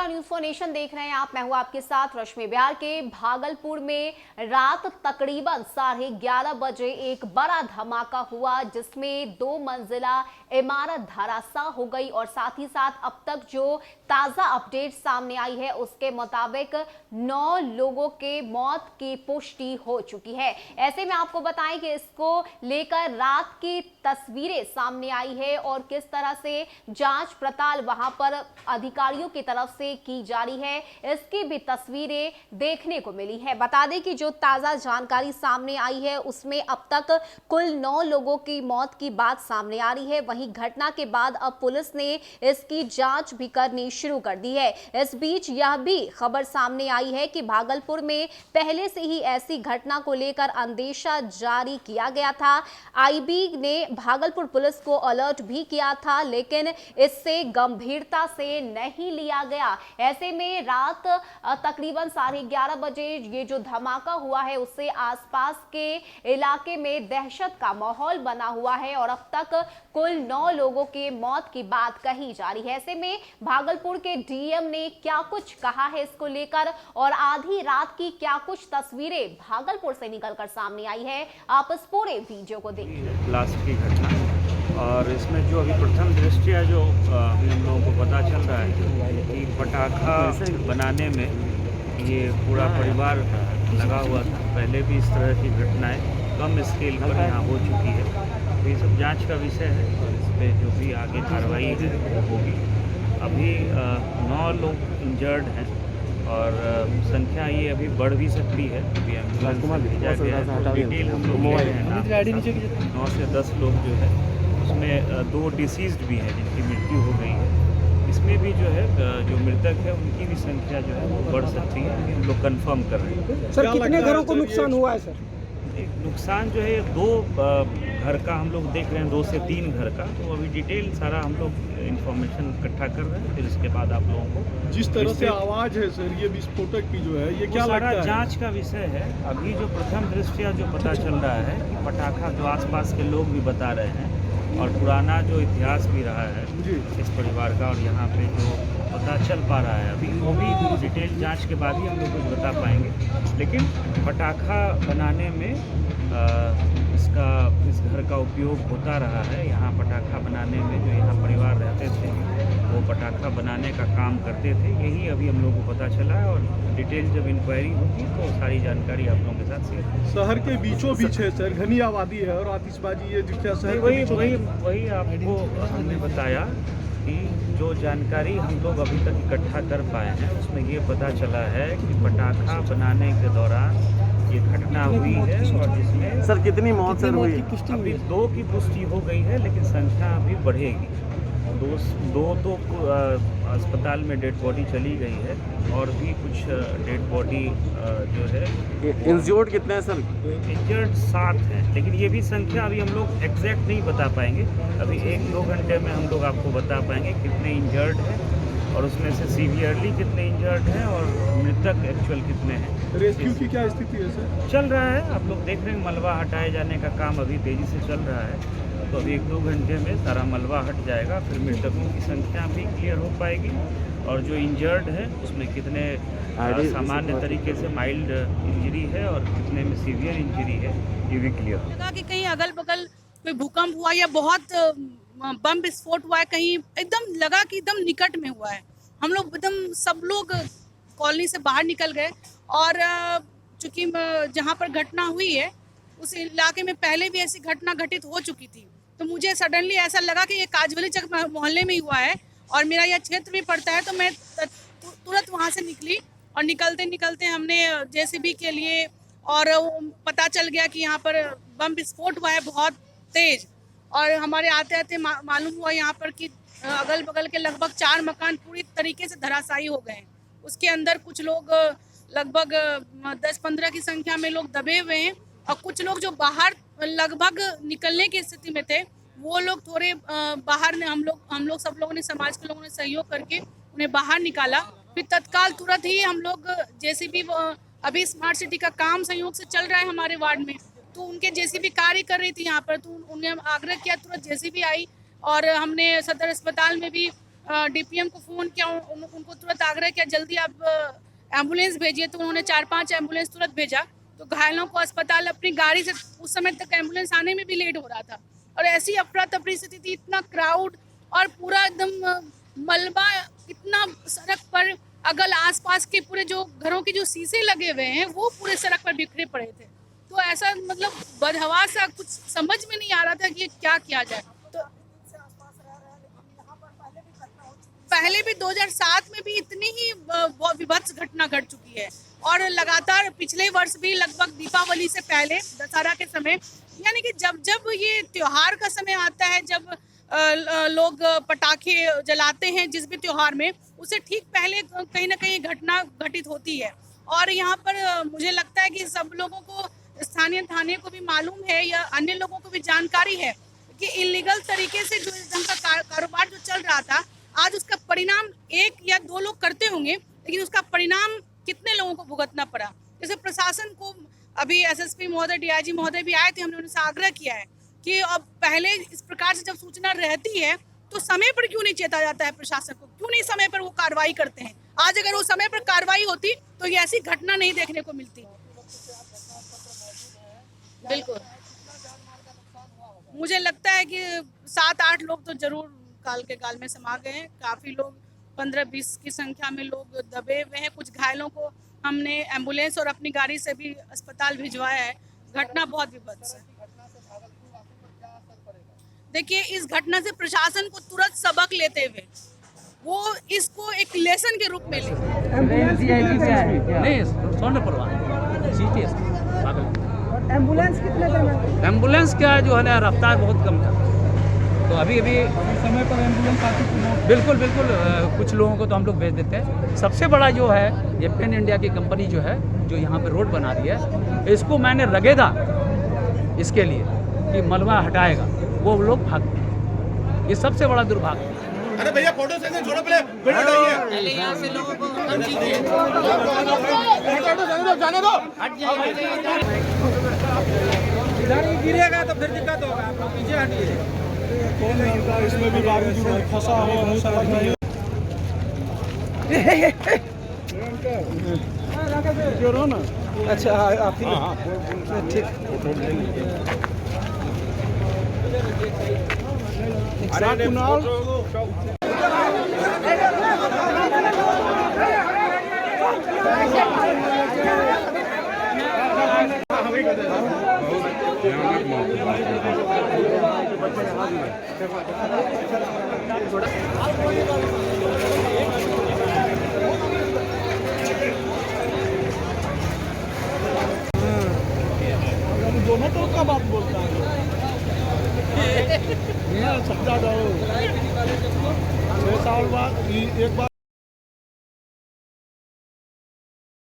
News for nation देख रहे हैं आप। मैं हूं आपके साथ रश्मि। बिहार के भागलपुर में रात तकरीबन 11:30 बजे एक बड़ा धमाका हुआ जिसमें 2 मंजिला इमारत धराशायी हो गई और साथ ही साथ अब तक जो ताजा अपडेट सामने आई है उसके मुताबिक 9 लोगों के मौत की पुष्टि हो चुकी है। ऐसे में आपको बताएं कि इसको लेकर रात की तस्वीरें सामने आई है और किस तरह से जांच पड़ताल वहां पर अधिकारियों की तरफ से की जा रही है, इसकी भी तस्वीरें देखने को मिली है। बता दें कि जो ताजा जानकारी सामने आई है उसमें अब तक कुल 9 लोगों की मौत की बात सामने आ रही है। वहीं घटना के बाद अब पुलिस ने इसकी जांच भी करनी शुरू कर दी है। इस बीच यह भी खबर सामने आई है कि भागलपुर में पहले से ही ऐसी घटना को लेकर अंदेशा जारी किया गया था। आईबी ने भागलपुर पुलिस को अलर्ट भी किया था, लेकिन इससे गंभीरता से नहीं लिया गया। ऐसे में रात तकरीबन 11:30 बजे ये जो धमाका हुआ है उससे आसपास के इलाके में दहशत का माहौल बना हुआ है और अब तक कुल 9 लोगों की मौत की बात कही जा रही है। ऐसे में भागलपुर के डीएम ने क्या कुछ कहा है इसको लेकर और आधी रात की क्या कुछ तस्वीरें भागलपुर से निकलकर सामने आई है, आप इस पूरे वीडियो को देखिए। ब्लास्ट की घटना और इसमें जो अभी प्रथम दृष्टया जो अभी हम लोगों को पता चल रहा है कि पटाखा बनाने में ये पूरा परिवार लगा हुआ था। पहले भी इस तरह की घटनाएं कम स्केल पर यहाँ हो चुकी है, तो ये सब जांच का विषय है और इस पर जो भी आगे कार्रवाई है वो होगी। अभी 9 लोग इंजर्ड हैं और संख्या ये अभी बढ़ भी सकती है। अभी डिटेल हम लोग 9 से 10 लोग जो है उसमें 2 डिसीज्ड भी हैं जिनकी मृत्यु हो गई है। इसमें भी जो है जो मृतक है उनकी भी संख्या जो है वो बढ़ सकती है, हम लोग कंफर्म कर रहे हैं। सर कितने घरों को नुकसान हुआ है? सर नुकसान जो है 2 घर का हम लोग देख रहे हैं, 2 से 3 घर का। तो अभी डिटेल सारा हम लोग इंफॉर्मेशन इकट्ठा कर रहे हैं, फिर इसके बाद आप लोगों को जिस तरह से आवाज है सर ये विस्फोटक की जो है ये क्या लगता है? जांच का विषय है। अभी जो प्रथम दृष्टया जो पता चल रहा है कि पटाखा जो आसपास के लोग भी बता रहे हैं और पुराना जो इतिहास भी रहा है इस परिवार का और यहाँ पे जो पता चल पा रहा है अभी वो भी डिटेल जांच के बाद ही हम लोग कुछ बता पाएंगे। लेकिन पटाखा बनाने में इस घर का उपयोग होता रहा है। यहाँ पटाखा बनाने में जो यहाँ परिवार रहते थे वो पटाखा बनाने का काम करते थे, यही अभी हम लोगों को पता चला है और डिटेल जब इंक्वायरी होगी तो सारी जानकारी आप लोगों के साथ शेयर होगी। शहर के बीचों बीच है सर, घनी आबादी है और आतिशबाजी ये दिखता शहर वही आपको हमने बताया कि जो जानकारी हम लोग अभी तक इकट्ठा कर पाए हैं उसमें ये पता चला है कि पटाखा बनाने के दौरान ये घटना हुई है और जिसमें सर कितनी मौत सर हुई? अभी 2 की पुष्टि हो गई है, लेकिन संख्या अभी बढ़ेगी। 2 तो अस्पताल में डेड बॉडी चली गई है और भी कुछ डेड बॉडी जो है। इंज्योर्ड कितने हैं सर? इंजर्ड 7 हैं, लेकिन ये भी संख्या अभी हम लोग एग्जैक्ट नहीं बता पाएंगे। अभी 1-2 घंटे में हम लोग आपको बता पाएंगे कितने इंजर्ड हैं और उसमें से सीवियरली कितने इंजर्ड हैं और मृतक एक्चुअल कितने हैं। रेस्क्यू की क्या स्थिति है सर? चल रहा है, आप लोग देख रहे हैं मलबा हटाए जाने का काम अभी तेज़ी से चल रहा है। तो अभी 1-2 घंटे में सारा मलबा हट जाएगा, फिर मृतकों की संख्या भी क्लियर हो पाएगी और जो इंजर्ड है उसमें कितने सामान्य तरीके से माइल्ड इंजरी है और कितने में सीवियर इंजरी है ये भी क्लियर होगा। कि कहीं अगल बगल कोई भूकंप हुआ या बहुत बम विस्फोट हुआ है, कहीं एकदम लगा कि एकदम निकट में हुआ है। हम लोग एकदम सब लोग कॉलोनी से बाहर निकल गए और चूंकि जहाँ पर घटना हुई है उस इलाके में पहले भी ऐसी घटना घटित हो चुकी थी, तो मुझे सडनली ऐसा लगा कि ये काजवली चक मोहल्ले में ही हुआ है और मेरा यह क्षेत्र भी पड़ता है। तो मैं तुरंत वहाँ से निकली और निकलते निकलते हमने जेसीबी के लिए और पता चल गया कि यहाँ पर बम विस्फोट हुआ है बहुत तेज और हमारे आते आते मालूम हुआ यहाँ पर कि अगल बगल के लगभग 4 मकान पूरी तरीके से धराशायी हो गए हैं। उसके अंदर कुछ लोग लगभग 10-15 की संख्या में लोग दबे हुए हैं और कुछ लोग जो बाहर लगभग निकलने की स्थिति में थे वो लोग थोड़े बाहर ने हम लोग सब लोगों ने, समाज के लोगों ने सहयोग करके उन्हें बाहर निकाला। फिर तत्काल तुरंत ही हम लोग जेसीबी, अभी स्मार्ट सिटी का काम संयोग से चल रहा है हमारे वार्ड में, तो उनके जेसीबी कार्य कर रही थी यहाँ पर, तो उन्हें आग्रह किया, तुरंत जेसीबी आई और हमने सदर अस्पताल में भी डीपीएम को फ़ोन किया, उनको तुरंत आग्रह किया जल्दी आप एम्बुलेंस भेजिए, तो उन्होंने 4-5 एम्बुलेंस तुरंत भेजा। तो घायलों को अस्पताल अपनी गाड़ी से, उस समय तक एम्बुलेंस आने में भी लेट हो रहा था और ऐसी अफरा तफरी स्थिति थी, इतना क्राउड और पूरा एकदम मलबा, इतना सड़क पर अगल आसपास के पूरे जो घरों के जो शीशे लगे हुए हैं वो पूरे सड़क पर बिखरे पड़े थे। तो ऐसा मतलब बदहवा सा कुछ समझ में नहीं आ रहा था कि ये क्या किया जाए। तो पहले भी 2007 में भी इतनी ही विभत्स घटना घट चुकी है और लगातार पिछले वर्ष भी लगभग दीपावली से पहले दशहरा के समय, यानी कि जब जब ये त्योहार का समय आता है, जब लोग पटाखे जलाते हैं जिस भी त्योहार में, उससे ठीक पहले कहीं ना कहीं घटना घटित होती है। और यहाँ पर मुझे लगता है कि सब लोगों को, स्थानीय थाने को भी मालूम है या अन्य लोगों को भी जानकारी है कि इलीगल तरीके से जो ढंग का कारोबार जो चल रहा था, आज उसका परिणाम 1 या 2 लोग करते होंगे, लेकिन उसका परिणाम कितने लोगों को भुगतना पड़ा। जैसे प्रशासन को, अभी एसएसपी महोदय, डीआईजी महोदय भी आए थे, हमने उनसे आग्रह किया है कि अब पहले इस प्रकार से जब सूचना रहती है तो समय पर क्यों नहीं चेता जाता है प्रशासन को, क्यों नहीं समय पर वो कार्रवाई करते हैं। आज अगर वो समय पर कार्रवाई होती तो ये ऐसी घटना नहीं देखने को मिलती। बिल्कुल, मुझे लगता है कि 7-8 लोग तो जरूर काल के गाल में समा गए हैं। काफ़ी लोग 15-20 की संख्या में लोग दबे हुए हैं। कुछ घायलों को हमने एम्बुलेंस और अपनी गाड़ी से भी अस्पताल भिजवाया है। घटना बहुत विभत्स है। देखिए, इस घटना से प्रशासन को तुरंत सबक लेते हुए वो इसको एक लेसन के रूप में ले। एम्बुलेंस कितने देर में? एम्बुलेंस क्या जो है ना, रफ्तार बहुत कम था, तो अभी समय पर एम्बुलेंस आती थी। बिल्कुल कुछ लोगों को तो हम लोग भेज देते हैं। सबसे बड़ा जो है ये पेन इंडिया की कंपनी जो है, जो यहाँ पे रोड बना रही है, इसको मैंने रगेदा इसके लिए कि मलबा हटाएगा, वो लोग भाग गए। ये सबसे बड़ा दुर्भाग्य है। अरे भैया फोटो सेशन छोड़ो, पहले जाने दो। इधर ही गिरेगा तो फिर दिक्कत होगा, आप पीछे हटिए। कौन जानता है, इसमें भी गाड़ी फंसा हो बहुत सारा। ना अच्छा, आप ही ठीक। अरे कुणाल, दोनों तो का बात बोलता है। समझा जाओ, 6 साल बाद एक बार